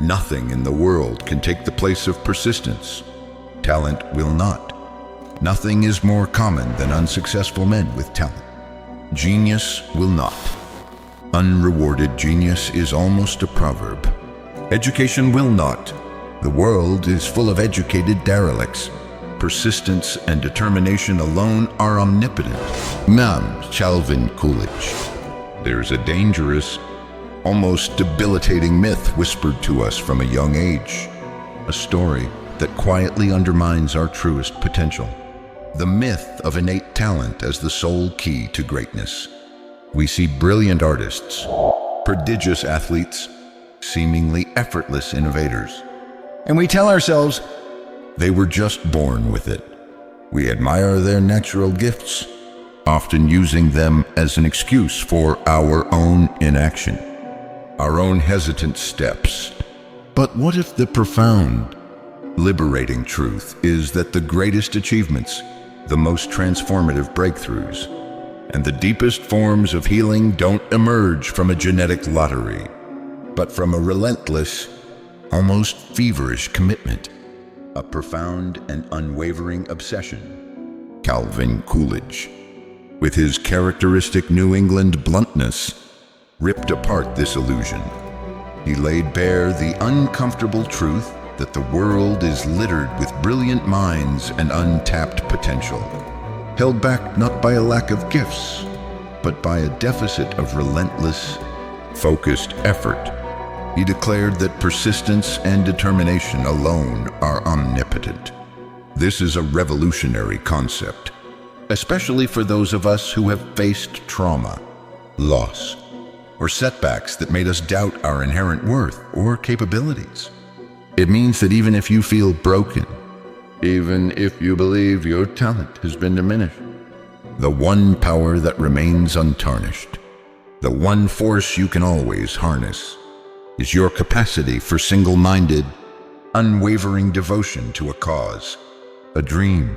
Nothing in the world can take the place of persistence. Talent will not. Nothing is more common than unsuccessful men with talent. Genius will not. Unrewarded genius is almost a proverb. Education will not. The world is full of educated derelicts. Persistence and determination alone are omnipotent. Ma'am, Calvin Coolidge. There's a dangerous, almost debilitating myth whispered to us from a young age. A story that quietly undermines our truest potential. The myth of innate talent as the sole key to greatness. We see brilliant artists, prodigious athletes, seemingly effortless innovators. And we tell ourselves, they were just born with it. We admire their natural gifts, often using them as an excuse for our own inaction, our own hesitant steps. But what if the profound, liberating truth is that the greatest achievements, the most transformative breakthroughs, and the deepest forms of healing don't emerge from a genetic lottery, but from a relentless, almost feverish commitment, a profound and unwavering obsession. Calvin Coolidge, with his characteristic New England bluntness, ripped apart this illusion. He laid bare the uncomfortable truth that the world is littered with brilliant minds and untapped potential, held back not by a lack of gifts, but by a deficit of relentless, focused effort. He declared that persistence and determination alone are omnipotent. This is a revolutionary concept, especially for those of us who have faced trauma, loss, or setbacks that made us doubt our inherent worth or capabilities. It means that even if you feel broken, even if you believe your talent has been diminished, the one power that remains untarnished, the one force you can always harness, is your capacity for single-minded, unwavering devotion to a cause, a dream,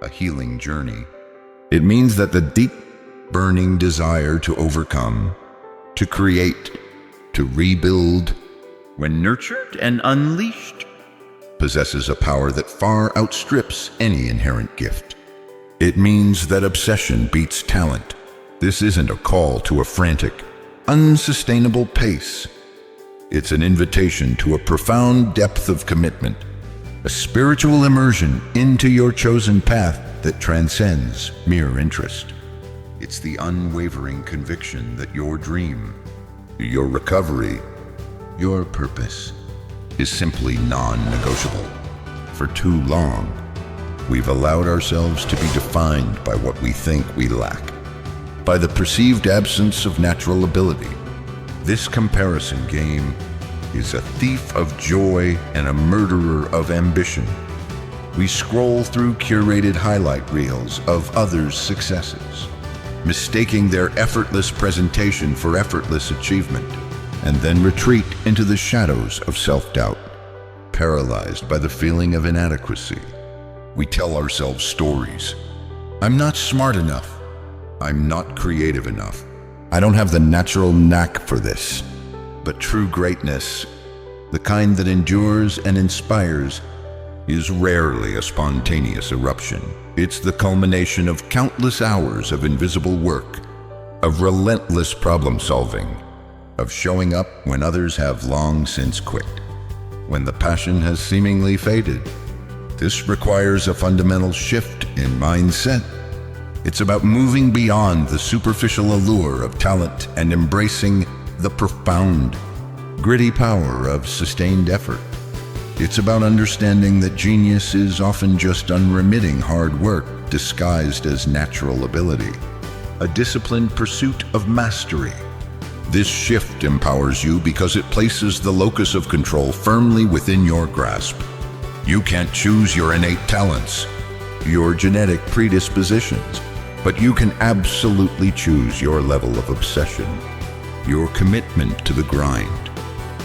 a healing journey. It means that the deep, burning desire to overcome, to create, to rebuild, when nurtured and unleashed, possesses a power that far outstrips any inherent gift. It means that obsession beats talent. This isn't a call to a frantic, unsustainable pace. It's an invitation to a profound depth of commitment, a spiritual immersion into your chosen path that transcends mere interest. It's the unwavering conviction that your dream, your recovery, your purpose is simply non-negotiable. For too long, we've allowed ourselves to be defined by what we think we lack, by the perceived absence of natural ability. This comparison game is a thief of joy and a murderer of ambition. We scroll through curated highlight reels of others' successes, mistaking their effortless presentation for effortless achievement, and then retreat into the shadows of self-doubt, paralyzed by the feeling of inadequacy. We tell ourselves stories. I'm not smart enough. I'm not creative enough. I don't have the natural knack for this. But true greatness, the kind that endures and inspires, is rarely a spontaneous eruption. It's the culmination of countless hours of invisible work, of relentless problem solving, of showing up when others have long since quit, when the passion has seemingly faded. This requires a fundamental shift in mindset. It's about moving beyond the superficial allure of talent and embracing the profound, gritty power of sustained effort. It's about understanding that genius is often just unremitting hard work disguised as natural ability, a disciplined pursuit of mastery. This shift empowers you because it places the locus of control firmly within your grasp. You can't choose your innate talents, your genetic predispositions, but you can absolutely choose your level of obsession, your commitment to the grind,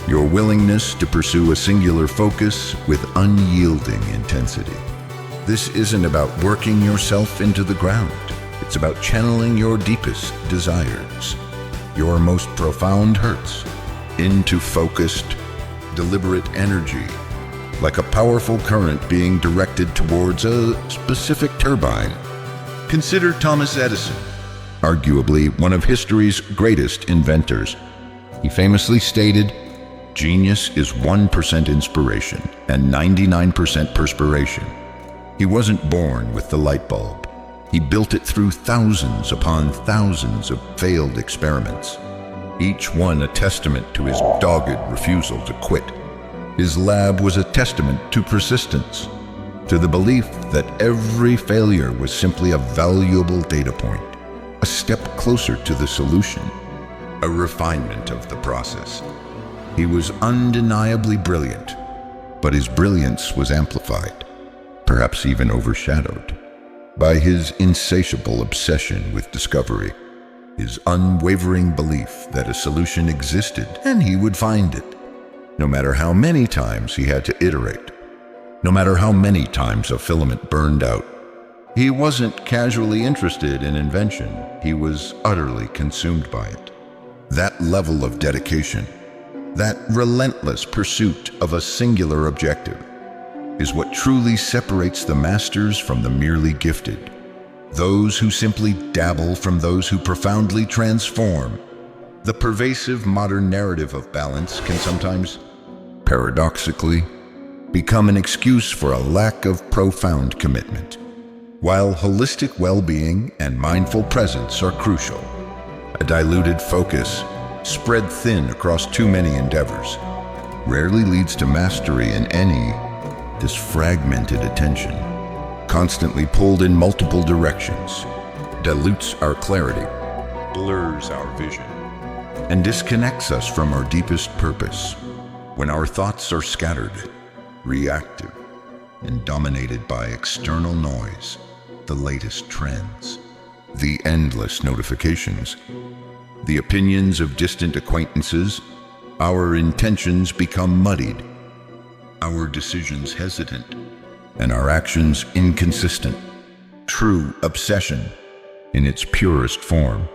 your willingness to pursue a singular focus with unyielding intensity. This isn't about working yourself into the ground. It's about channeling your deepest desires, your most profound hurts, into focused, deliberate energy, like a powerful current being directed towards a specific turbine. Consider Thomas Edison, arguably one of history's greatest inventors. He famously stated, "Genius is 1% inspiration and 99% perspiration." He wasn't born with the light bulb. He built it through thousands upon thousands of failed experiments, each one a testament to his dogged refusal to quit. His lab was a testament to persistence, to the belief that every failure was simply a valuable data point, a step closer to the solution, a refinement of the process. He was undeniably brilliant, but his brilliance was amplified, perhaps even overshadowed, by his insatiable obsession with discovery, his unwavering belief that a solution existed and he would find it, no matter how many times he had to iterate, no matter how many times a filament burned out. He wasn't casually interested in invention, he was utterly consumed by it. That level of dedication, that relentless pursuit of a singular objective, is what truly separates the masters from the merely gifted, those who simply dabble from those who profoundly transform. The pervasive modern narrative of balance can sometimes, paradoxically, become an excuse for a lack of profound commitment. While holistic well-being and mindful presence are crucial, a diluted focus, spread thin across too many endeavors, rarely leads to mastery in any. This fragmented attention, constantly pulled in multiple directions, dilutes our clarity, blurs our vision, and disconnects us from our deepest purpose. When our thoughts are scattered, reactive, and dominated by external noise, the latest trends, the endless notifications, the opinions of distant acquaintances, our intentions become muddied, our decisions hesitant, and our actions inconsistent. True obsession, in its purest form,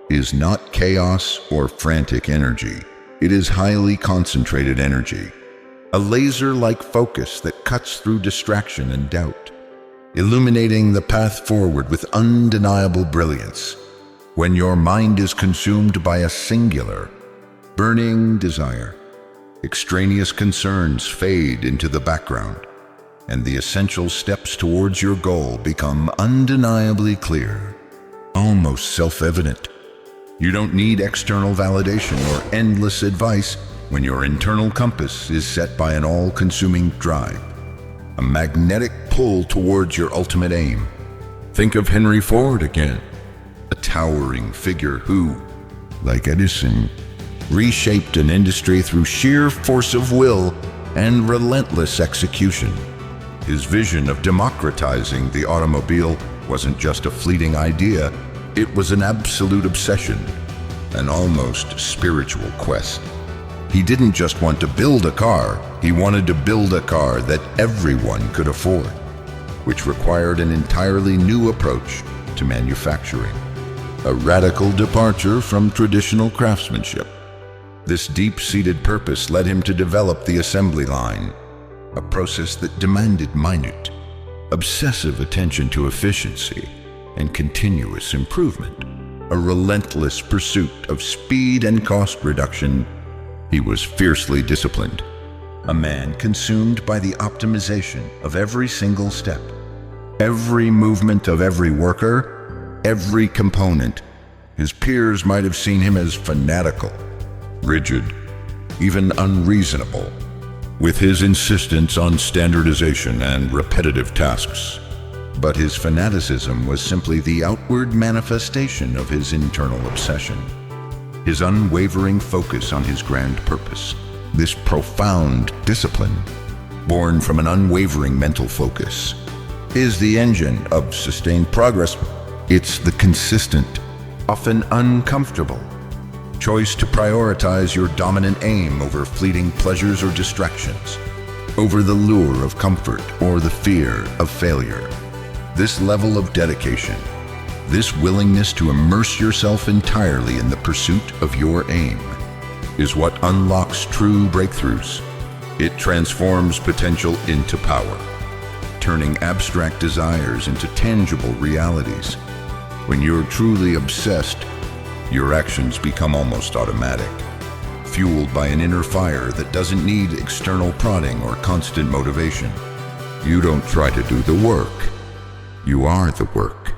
is not chaos or frantic energy. It is highly concentrated energy, a laser-like focus that cuts through distraction and doubt, illuminating the path forward with undeniable brilliance. When your mind is consumed by a singular, burning desire, extraneous concerns fade into the background, and the essential steps towards your goal become undeniably clear, almost self-evident. You don't need external validation or endless advice when your internal compass is set by an all-consuming drive, a magnetic pull towards your ultimate aim. Think of Henry Ford again, a towering figure who, like Edison, reshaped an industry through sheer force of will and relentless execution. His vision of democratizing the automobile wasn't just a fleeting idea, it was an absolute obsession, an almost spiritual quest. He didn't just want to build a car, he wanted to build a car that everyone could afford, which required an entirely new approach to manufacturing, a radical departure from traditional craftsmanship. This deep-seated purpose led him to develop the assembly line, a process that demanded minute, obsessive attention to efficiency and continuous improvement, a relentless pursuit of speed and cost reduction. He was fiercely disciplined, a man consumed by the optimization of every single step, every movement of every worker, every component. His peers might have seen him as fanatical, rigid, even unreasonable, with his insistence on standardization and repetitive tasks. But his fanaticism was simply the outward manifestation of his internal obsession, his unwavering focus on his grand purpose. This profound discipline, born from an unwavering mental focus, is the engine of sustained progress. It's the consistent, often uncomfortable, choice to prioritize your dominant aim over fleeting pleasures or distractions, over the lure of comfort or the fear of failure. This level of dedication, this willingness to immerse yourself entirely in the pursuit of your aim, is what unlocks true breakthroughs. It transforms potential into power, turning abstract desires into tangible realities. When you're truly obsessed, your actions become almost automatic, fueled by an inner fire that doesn't need external prodding or constant motivation. You don't try to do the work. You are the work,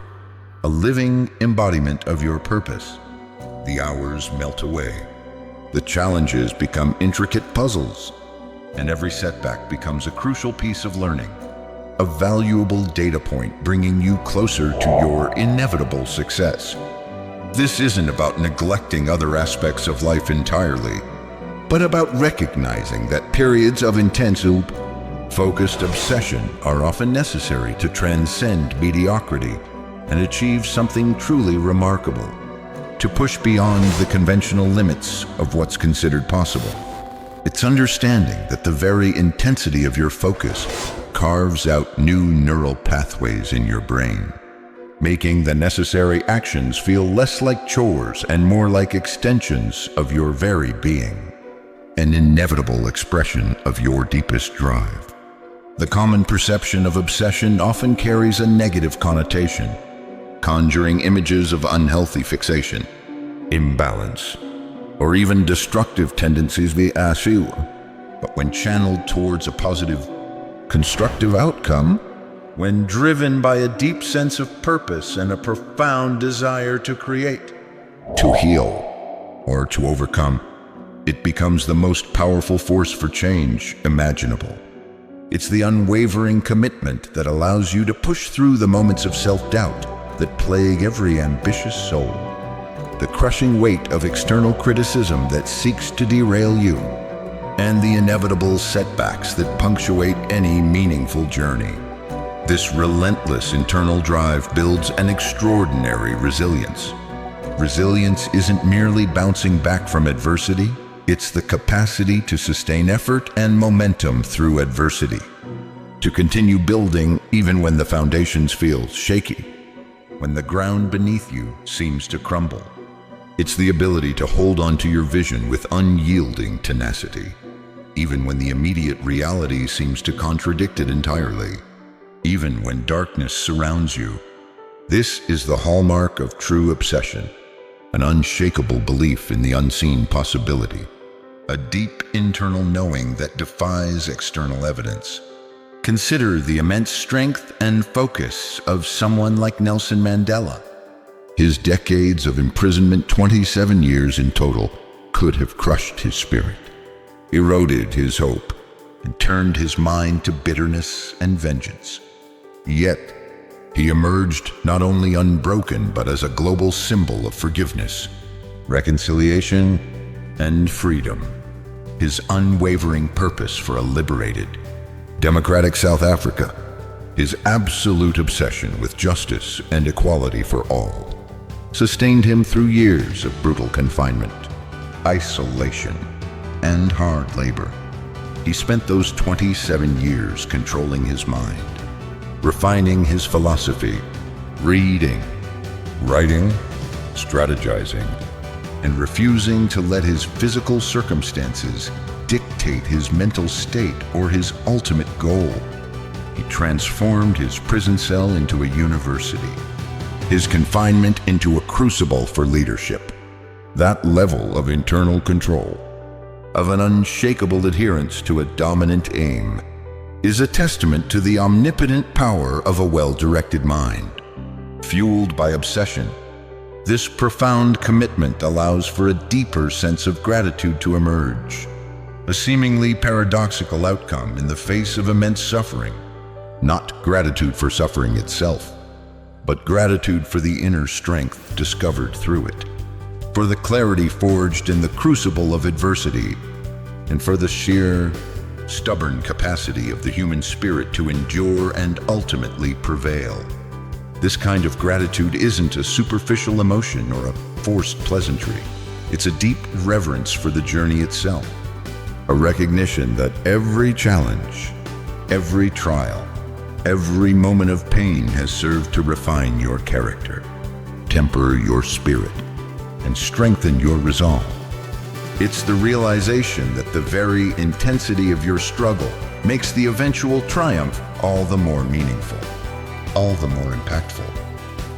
a living embodiment of your purpose. The hours melt away. The challenges become intricate puzzles, and every setback becomes a crucial piece of learning, a valuable data point bringing you closer to your inevitable success. This isn't about neglecting other aspects of life entirely, but about recognizing that periods of intense, focused obsession are often necessary to transcend mediocrity and achieve something truly remarkable, to push beyond the conventional limits of what's considered possible. It's understanding that the very intensity of your focus carves out new neural pathways in your brain, making the necessary actions feel less like chores and more like extensions of your very being, an inevitable expression of your deepest drive. The common perception of obsession often carries a negative connotation, conjuring images of unhealthy fixation, imbalance, or even destructive tendencies But when channeled towards a positive, constructive outcome, when driven by a deep sense of purpose and a profound desire to create, to heal, or to overcome, it becomes the most powerful force for change imaginable. It's the unwavering commitment that allows you to push through the moments of self-doubt that plague every ambitious soul, the crushing weight of external criticism that seeks to derail you, and the inevitable setbacks that punctuate any meaningful journey. This relentless internal drive builds an extraordinary resilience. Resilience isn't merely bouncing back from adversity. It's the capacity to sustain effort and momentum through adversity, to continue building even when the foundations feel shaky, when the ground beneath you seems to crumble. It's the ability to hold on to your vision with unyielding tenacity, even when the immediate reality seems to contradict it entirely, even when darkness surrounds you. This is the hallmark of true obsession, an unshakable belief in the unseen possibility. A deep internal knowing that defies external evidence. Consider the immense strength and focus of someone like Nelson Mandela. His decades of imprisonment, 27 years in total, could have crushed his spirit, eroded his hope, and turned his mind to bitterness and vengeance. Yet, he emerged not only unbroken, but as a global symbol of forgiveness, reconciliation, and freedom. His unwavering purpose for a liberated, democratic South Africa, his absolute obsession with justice and equality for all, sustained him through years of brutal confinement, isolation, and hard labor. He spent those 27 years controlling his mind, refining his philosophy, reading, writing, strategizing, and refusing to let his physical circumstances dictate his mental state or his ultimate goal. He transformed his prison cell into a university, his confinement into a crucible for leadership. That level of internal control, of an unshakable adherence to a dominant aim, is a testament to the omnipotent power of a well-directed mind. Fueled by obsession, this profound commitment allows for a deeper sense of gratitude to emerge, a seemingly paradoxical outcome in the face of immense suffering. Not gratitude for suffering itself, but gratitude for the inner strength discovered through it, for the clarity forged in the crucible of adversity, and for the sheer, stubborn capacity of the human spirit to endure and ultimately prevail. This kind of gratitude isn't a superficial emotion or a forced pleasantry. It's a deep reverence for the journey itself, a recognition that every challenge, every trial, every moment of pain has served to refine your character, temper your spirit, and strengthen your resolve. It's the realization that the very intensity of your struggle makes the eventual triumph all the more meaningful, all the more impactful,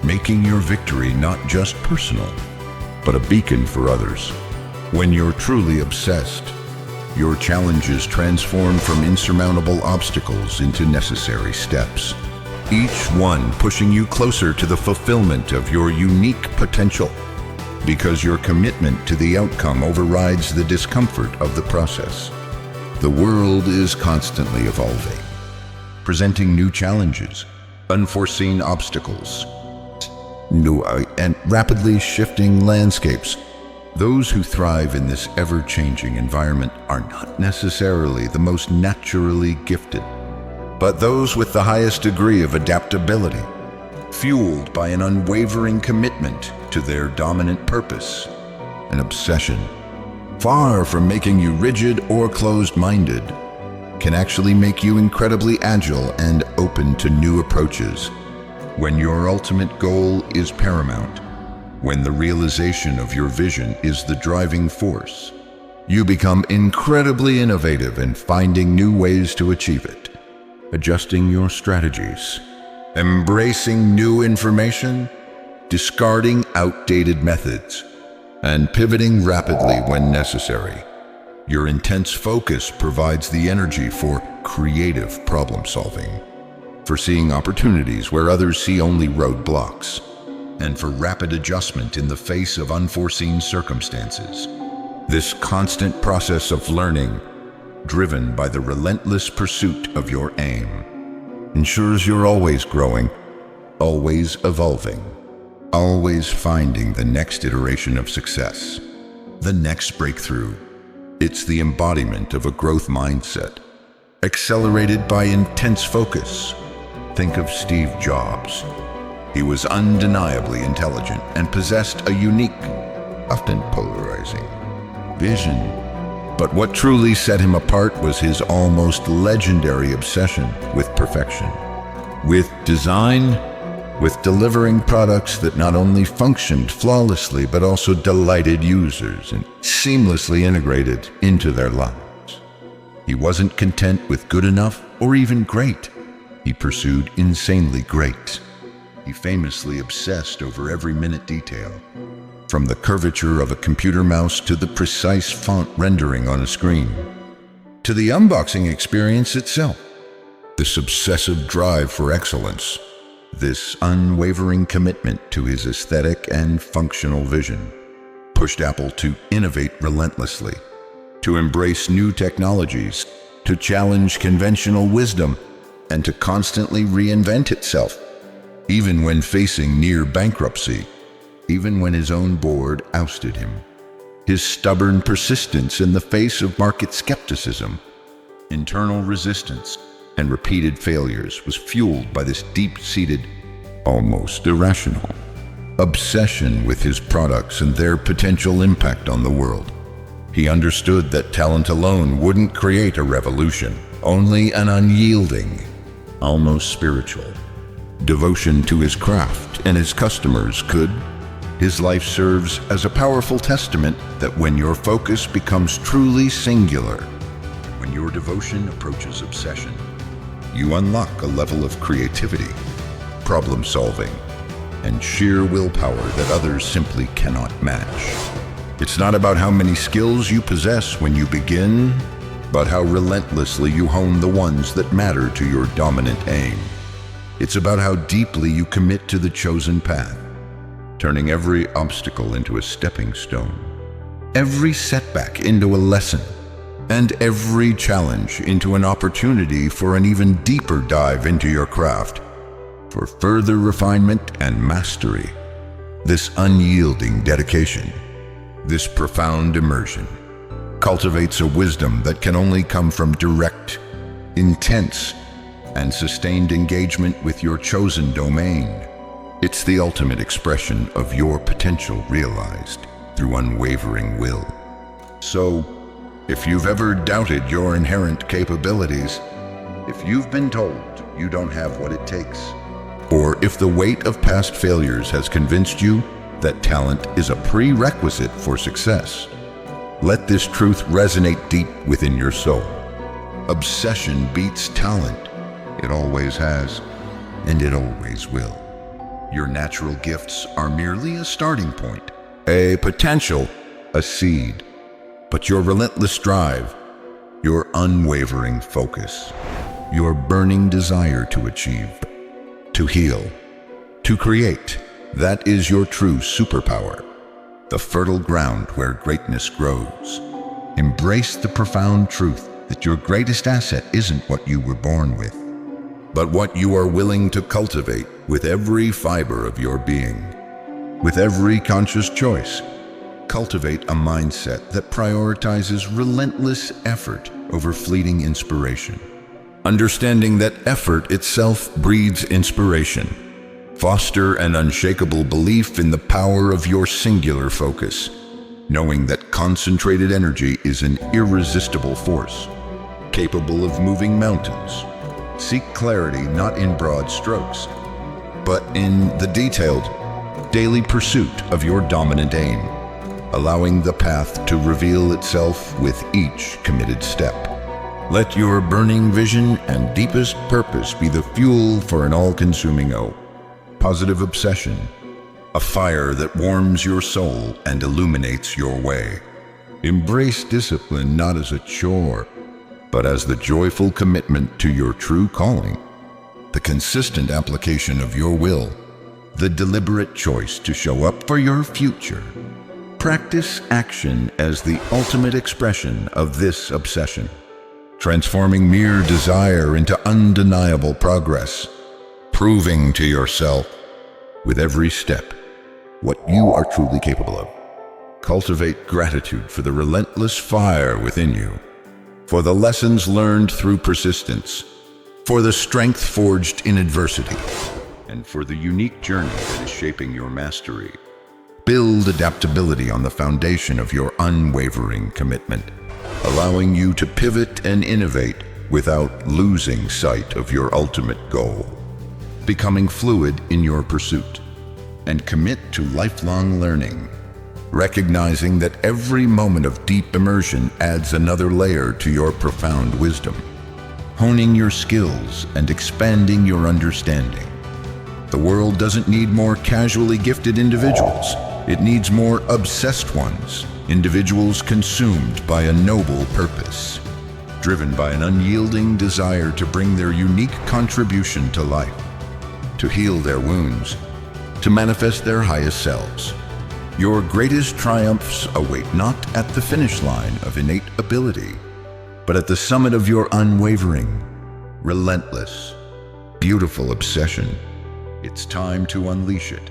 making your victory not just personal, but a beacon for others. When you're truly obsessed, your challenges transform from insurmountable obstacles into necessary steps, each one pushing you closer to the fulfillment of your unique potential, because your commitment to the outcome overrides the discomfort of the process. The world is constantly evolving, presenting new challenges, unforeseen obstacles, new and rapidly shifting landscapes. Those who thrive in this ever-changing environment are not necessarily the most naturally gifted, but those with the highest degree of adaptability, fueled by an unwavering commitment to their dominant purpose, an obsession. Far from making you rigid or closed-minded, can actually make you incredibly agile and open to new approaches. When your ultimate goal is paramount, when the realization of your vision is the driving force, you become incredibly innovative in finding new ways to achieve it, adjusting your strategies, embracing new information, discarding outdated methods, and pivoting rapidly when necessary. Your intense focus provides the energy for creative problem solving, for seeing opportunities where others see only roadblocks, and for rapid adjustment in the face of unforeseen circumstances. This constant process of learning, driven by the relentless pursuit of your aim, ensures you're always growing, always evolving, always finding the next iteration of success, the next breakthrough. It's the embodiment of a growth mindset, accelerated by intense focus. Think of Steve Jobs. He was undeniably intelligent and possessed a unique, often polarizing, vision. But what truly set him apart was his almost legendary obsession with perfection, with design, with delivering products that not only functioned flawlessly but also delighted users and seamlessly integrated into their lives. He wasn't content with good enough or even great. He pursued insanely great. He famously obsessed over every minute detail, from the curvature of a computer mouse to the precise font rendering on a screen, to the unboxing experience itself. This obsessive drive for excellence, this unwavering commitment to his aesthetic and functional vision, pushed Apple to innovate relentlessly, to embrace new technologies, to challenge conventional wisdom, and to constantly reinvent itself, even when facing near bankruptcy, even when his own board ousted him. His stubborn persistence in the face of market skepticism, internal resistance, and repeated failures was fueled by this deep-seated, almost irrational, obsession with his products and their potential impact on the world. He understood that talent alone wouldn't create a revolution, only an unyielding, almost spiritual, devotion to his craft and his customers could. His life serves as a powerful testament that when your focus becomes truly singular, when your devotion approaches obsession, you unlock a level of creativity, problem solving, and sheer willpower that others simply cannot match. It's not about how many skills you possess when you begin, but how relentlessly you hone the ones that matter to your dominant aim. It's about how deeply you commit to the chosen path, turning every obstacle into a stepping stone, every setback into a lesson, and every challenge into an opportunity for an even deeper dive into your craft, for further refinement and mastery. This unyielding dedication, this profound immersion, cultivates a wisdom that can only come from direct, intense, and sustained engagement with your chosen domain. It's the ultimate expression of your potential realized through unwavering will. So, if you've ever doubted your inherent capabilities, if you've been told you don't have what it takes, or if the weight of past failures has convinced you that talent is a prerequisite for success, Let this truth resonate deep within your soul. Obsession beats talent. It always has, and it always will. Your natural gifts are merely a starting point, a potential, a seed. But your relentless drive, your unwavering focus, your burning desire to achieve, to heal, to create, that is your true superpower. The fertile ground where greatness grows. Embrace the profound truth that your greatest asset isn't what you were born with, but what you are willing to cultivate with every fiber of your being. With every conscious choice, cultivate a mindset that prioritizes relentless effort over fleeting inspiration. Understanding that effort itself breeds inspiration. Foster an unshakable belief in the power of your singular focus, knowing that concentrated energy is an irresistible force, capable of moving mountains. Seek clarity not in broad strokes, but in the detailed, daily pursuit of your dominant aim, allowing the path to reveal itself with each committed step. Let your burning vision and deepest purpose be the fuel for an all-consuming positive obsession, a fire that warms your soul and illuminates your way. Embrace discipline not as a chore, but as the joyful commitment to your true calling, the consistent application of your will, the deliberate choice to show up for your future. Practice action as the ultimate expression of this obsession, transforming mere desire into undeniable progress, proving to yourself with every step what you are truly capable of. Cultivate gratitude for the relentless fire within you, for the lessons learned through persistence, for the strength forged in adversity, and for the unique journey that is shaping your mastery. Build adaptability on the foundation of your unwavering commitment, allowing you to pivot and innovate without losing sight of your ultimate goal. Becoming fluid in your pursuit, and commit to lifelong learning, recognizing that every moment of deep immersion adds another layer to your profound wisdom, honing your skills and expanding your understanding. The world doesn't need more casually gifted individuals. It needs more obsessed ones, individuals consumed by a noble purpose, driven by an unyielding desire to bring their unique contribution to life, to heal their wounds, to manifest their highest selves. Your greatest triumphs await not at the finish line of innate ability, but at the summit of your unwavering, relentless, beautiful obsession. It's time to unleash it.